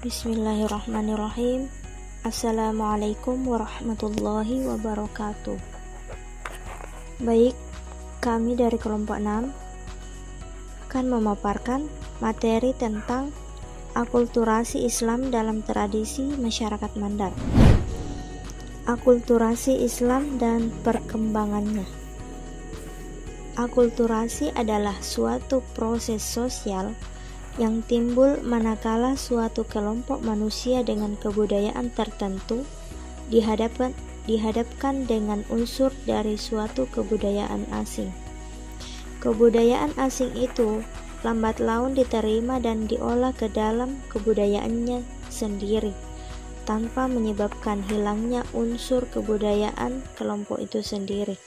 Bismillahirrahmanirrahim. Assalamualaikum warahmatullahi wabarakatuh. Baik, kami dari kelompok 6 akan memaparkan materi tentang akulturasi Islam dalam tradisi masyarakat Mandar. Akulturasi Islam dan perkembangannya. Akulturasi adalah suatu proses sosial yang timbul manakala suatu kelompok manusia dengan kebudayaan tertentu dihadapkan dengan unsur dari suatu kebudayaan asing. Kebudayaan asing itu lambat laun diterima dan diolah ke dalam kebudayaannya sendiri, tanpa menyebabkan hilangnya unsur kebudayaan kelompok itu sendiri.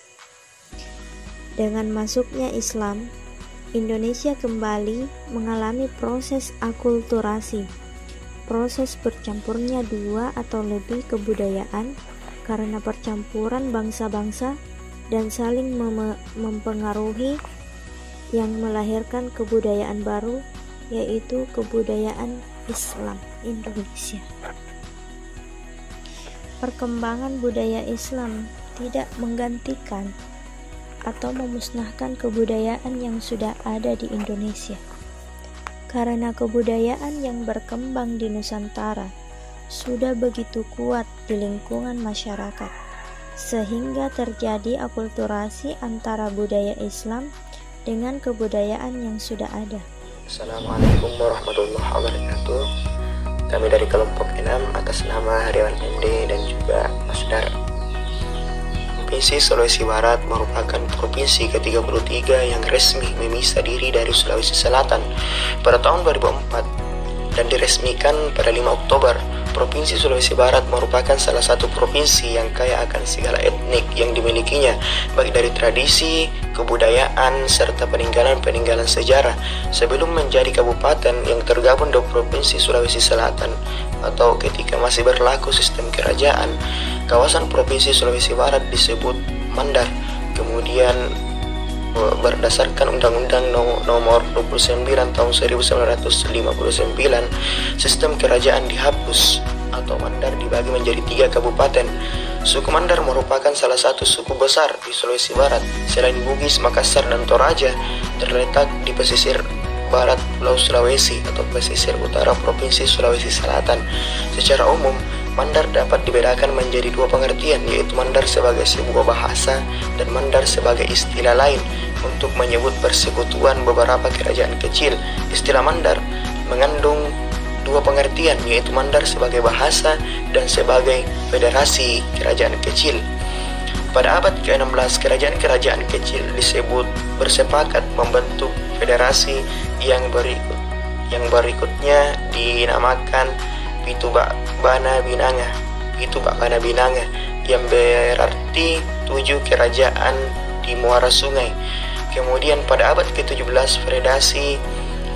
Dengan masuknya Islam, Indonesia kembali mengalami proses akulturasi, proses bercampurnya dua atau lebih kebudayaan karena percampuran bangsa-bangsa dan saling mempengaruhi yang melahirkan kebudayaan baru, yaitu kebudayaan Islam Indonesia. Perkembangan budaya Islam tidak menggantikan atau memusnahkan kebudayaan yang sudah ada di Indonesia, karena kebudayaan yang berkembang di Nusantara sudah begitu kuat di lingkungan masyarakat, sehingga terjadi akulturasi antara budaya Islam dengan kebudayaan yang sudah ada. Assalamualaikum warahmatullahi wabarakatuh. Kami dari kelompok 6 atas nama Hariawan Ende dan juga Mas Dar. Provinsi Sulawesi Barat merupakan provinsi ke-33 yang resmi memisah diri dari Sulawesi Selatan pada tahun 2004 dan diresmikan pada 5 Oktober. Provinsi Sulawesi Barat merupakan salah satu provinsi yang kaya akan segala etnik yang dimilikinya, baik dari tradisi, kebudayaan, serta peninggalan-peninggalan sejarah sebelum menjadi kabupaten yang tergabung di Provinsi Sulawesi Selatan atau ketika masih berlaku sistem kerajaan. Kawasan Provinsi Sulawesi Barat disebut Mandar. Kemudian berdasarkan Undang-Undang Nomor 29 Tahun 1959, sistem kerajaan dihapus atau Mandar dibagi menjadi 3 kabupaten. Suku Mandar merupakan salah satu suku besar di Sulawesi Barat. Selain Bugis, Makassar, dan Toraja, terletak di pesisir barat Pulau Sulawesi atau pesisir utara Provinsi Sulawesi Selatan. Secara umum, Mandar dapat dibedakan menjadi 2 pengertian, yaitu Mandar sebagai sebuah bahasa dan Mandar sebagai istilah lain untuk menyebut persekutuan beberapa kerajaan kecil. Istilah Mandar mengandung 2 pengertian, yaitu Mandar sebagai bahasa dan sebagai federasi kerajaan kecil. Pada abad ke-16, kerajaan-kerajaan kecil disebut bersepakat membentuk federasi yang berikutnya dinamakan Pitubakbana Binanga yang berarti 7 kerajaan di muara sungai. Kemudian pada abad ke-17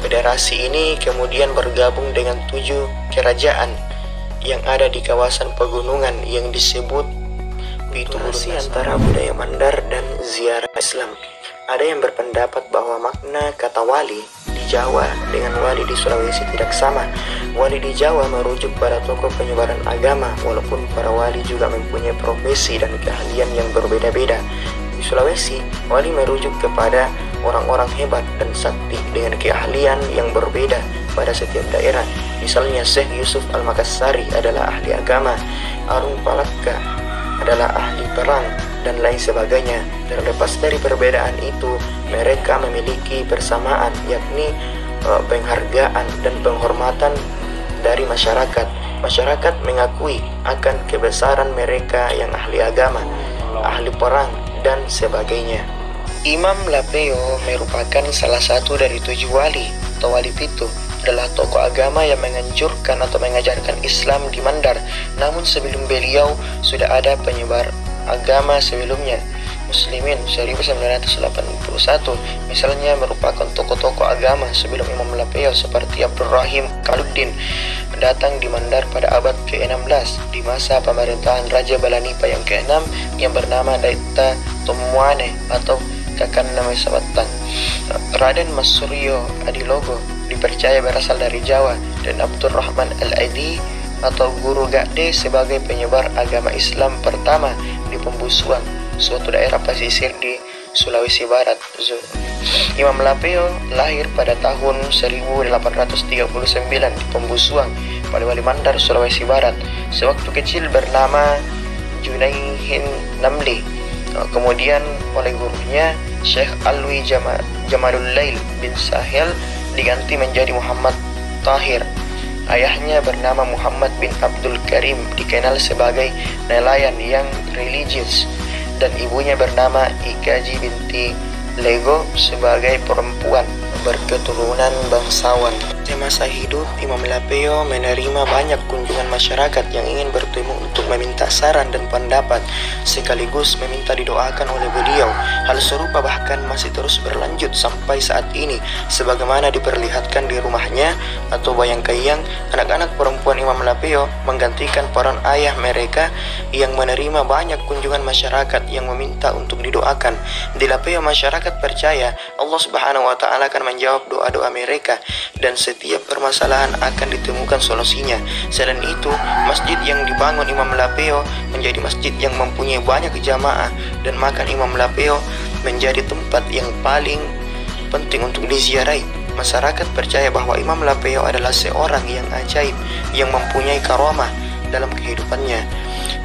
federasi ini kemudian bergabung dengan 7 kerajaan yang ada di kawasan pegunungan yang disebut Pitulasi antara budaya Mandar dan ziarah Islam. Ada yang berpendapat bahwa makna kata wali di Jawa dengan wali di Sulawesi tidak sama. Wali di Jawa merujuk pada tokoh penyebaran agama, walaupun para wali juga mempunyai profesi dan keahlian yang berbeda-beda. Di Sulawesi, wali merujuk kepada orang-orang hebat dan sakti dengan keahlian yang berbeda pada setiap daerah. Misalnya Syekh Yusuf Al-Makassari adalah ahli agama, Arung Palaka adalah ahli perang, dan lain sebagainya. Terlepas dari perbedaan itu, mereka memiliki persamaan, yakni penghargaan dan penghormatan dari masyarakat. Masyarakat mengakui akan kebesaran mereka yang ahli agama, ahli perang, dan sebagainya. Imam Lapeo merupakan salah satu dari 7 wali atau wali pitu. Adalah tokoh agama yang menganjurkan atau mengajarkan Islam di Mandar. Namun sebelum beliau sudah ada penyebar agama sebelumnya, Muslimin 1981 misalnya merupakan tokoh-tokoh agama sebelum Imam Lapeo seperti Abdurrahim Kaluddin datang di Mandar pada abad ke-16 di masa pemerintahan Raja Balanipa yang ke-6 yang bernama Daita Tomuane atau Kakanda Mesawatan. Raden Mas Suryo Adilogo dipercaya berasal dari Jawa, dan Abdurrahman Al-Adi atau Guru Gade sebagai penyebar agama Islam pertama di Pembusuan, suatu daerah pesisir di Sulawesi Barat. Imam Lapeo lahir pada tahun 1839 di Pembusuan, Poliwali Mandar, Sulawesi Barat. Sewaktu kecil bernama Junaihin Namli, kemudian oleh gurunya Syekh Alwi Jamalul Lail bin Sahel diganti menjadi Muhammad Tahir. Ayahnya bernama Muhammad bin Abdul Karim, dikenal sebagai nelayan yang religius, dan ibunya bernama Ikaji binti Lego sebagai perempuan berketurunan bangsawan. Semasa hidup, Imam Lapeo menerima banyak kunjungan masyarakat yang ingin bertemu untuk meminta saran dan pendapat, sekaligus meminta didoakan oleh beliau. Hal serupa bahkan masih terus berlanjut sampai saat ini, sebagaimana diperlihatkan di rumahnya atau Bayangkayang. Anak-anak perempuan Imam Lapeo menggantikan peran ayah mereka yang menerima banyak kunjungan masyarakat yang meminta untuk didoakan. Di Lapeo, masyarakat percaya Allah Subhanahu wa Ta'ala akan menjawab doa-doa mereka, dan setiap permasalahan akan ditemukan solusinya. Selain itu, masjid yang dibangun Imam Lapeo menjadi masjid yang mempunyai banyak jamaah, dan makan Imam Lapeo menjadi tempat yang paling penting untuk diziarahi. Masyarakat percaya bahwa Imam Lapeo adalah seorang yang ajaib yang mempunyai karamah dalam kehidupannya.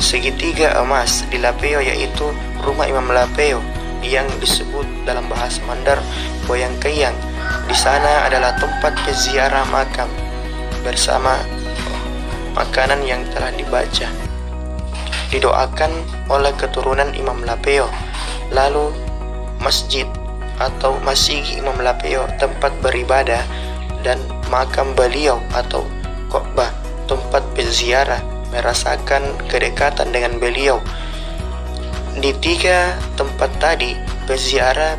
Segitiga emas di Lapeo yaitu rumah Imam Lapeo yang disebut dalam bahasa Mandar Bayangkayang. Di sana adalah tempat peziarah makam bersama makanan yang telah dibaca, didoakan oleh keturunan Imam Lapeo. Lalu masjid atau Masigi Imam Lapeo, tempat beribadah, dan makam beliau atau Kokbah, tempat peziarah, merasakan kedekatan dengan beliau. Di tiga tempat tadi, peziarah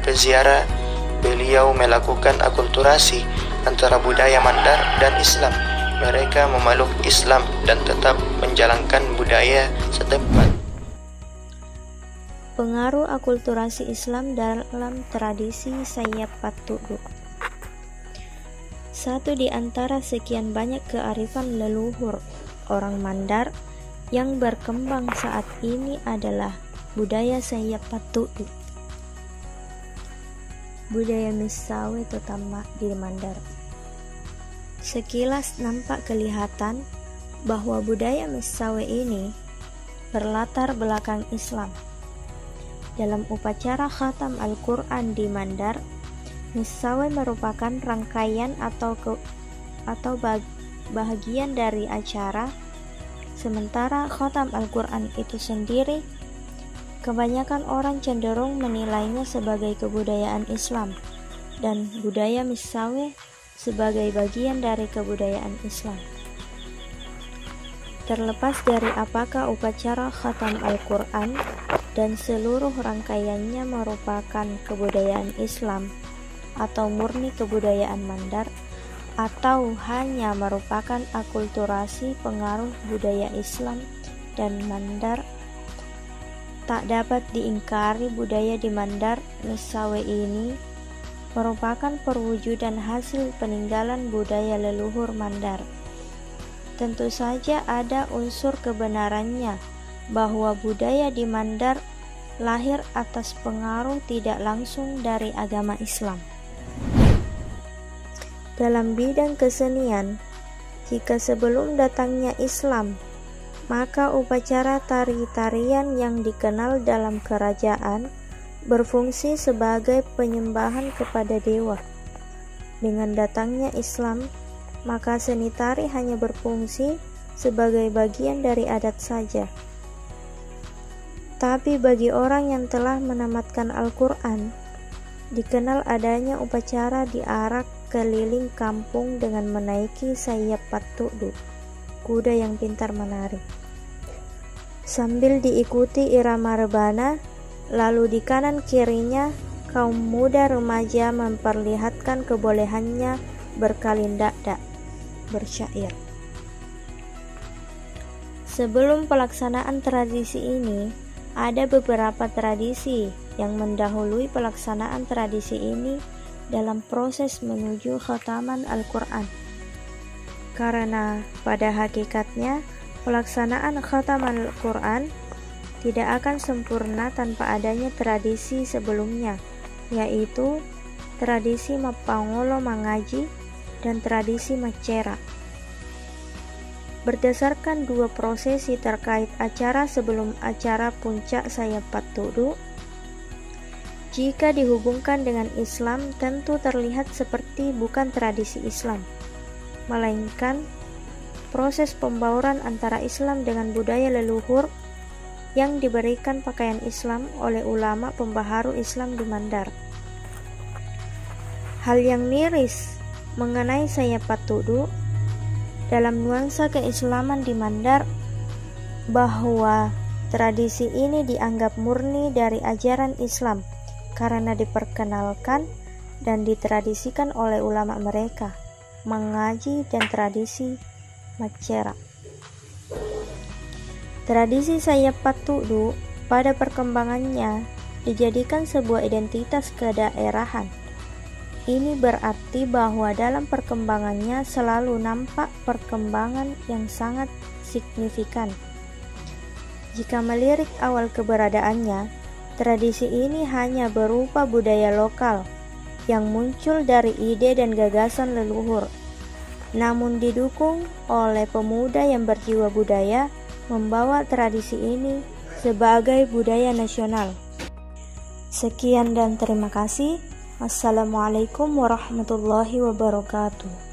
beliau melakukan akulturasi antara budaya Mandar dan Islam. Mereka memeluk Islam dan tetap menjalankan budaya setempat. Pengaruh akulturasi Islam dalam tradisi Sayap Patudu. Satu di antara sekian banyak kearifan leluhur orang Mandar yang berkembang saat ini adalah budaya Sayap Patudu. Budaya Misawe terutama di Mandar. Sekilas nampak kelihatan bahwa budaya Misawe ini berlatar belakang Islam. Dalam upacara khatam Al-Quran di Mandar, Misawe merupakan rangkaian atau bahagian dari acara, sementara khatam Al-Quran itu sendiri kebanyakan orang cenderung menilainya sebagai kebudayaan Islam dan budaya Misawe sebagai bagian dari kebudayaan Islam. Terlepas dari apakah upacara khatam Al-Quran dan seluruh rangkaiannya merupakan kebudayaan Islam atau murni kebudayaan Mandar, atau hanya merupakan akulturasi pengaruh budaya Islam dan Mandar, tak dapat diingkari budaya di Mandar Misawe ini merupakan perwujudan hasil peninggalan budaya leluhur Mandar. Tentu saja ada unsur kebenarannya bahwa budaya di Mandar lahir atas pengaruh tidak langsung dari agama Islam. Dalam bidang kesenian, jika sebelum datangnya Islam, maka upacara tari-tarian yang dikenal dalam kerajaan berfungsi sebagai penyembahan kepada dewa. Dengan datangnya Islam, maka seni tari hanya berfungsi sebagai bagian dari adat saja. Tapi bagi orang yang telah menamatkan Al-Quran, dikenal adanya upacara diarak keliling kampung dengan menaiki Sayap Patudu, kuda yang pintar menari, sambil diikuti irama rebana. Lalu di kanan kirinya kaum muda remaja memperlihatkan kebolehannya berkalindak-dak, bersyair. Sebelum pelaksanaan tradisi ini, ada beberapa tradisi yang mendahului pelaksanaan tradisi ini dalam proses menuju khataman Al-Quran. Karena pada hakikatnya pelaksanaan khataman Al-Quran tidak akan sempurna tanpa adanya tradisi sebelumnya, yaitu tradisi Mapangolo mengaji dan tradisi Macera. Berdasarkan dua prosesi terkait acara sebelum acara puncak saya patudu, jika dihubungkan dengan Islam tentu terlihat seperti bukan tradisi Islam, melainkan proses pembauran antara Islam dengan budaya leluhur yang diberikan pakaian Islam oleh ulama pembaharu Islam di Mandar. Hal yang miris mengenai saya patudu dalam nuansa keislaman di Mandar bahwa tradisi ini dianggap murni dari ajaran Islam karena diperkenalkan dan ditradisikan oleh ulama mereka, mengaji dan tradisi Macera. Tradisi saya patudu pada perkembangannya dijadikan sebuah identitas kedaerahan. Ini berarti bahwa dalam perkembangannya selalu nampak perkembangan yang sangat signifikan. Jika melirik awal keberadaannya, tradisi ini hanya berupa budaya lokal yang muncul dari ide dan gagasan leluhur, namun didukung oleh pemuda yang berjiwa budaya membawa tradisi ini sebagai budaya nasional. Sekian dan terima kasih. Wassalamualaikum warahmatullahi wabarakatuh.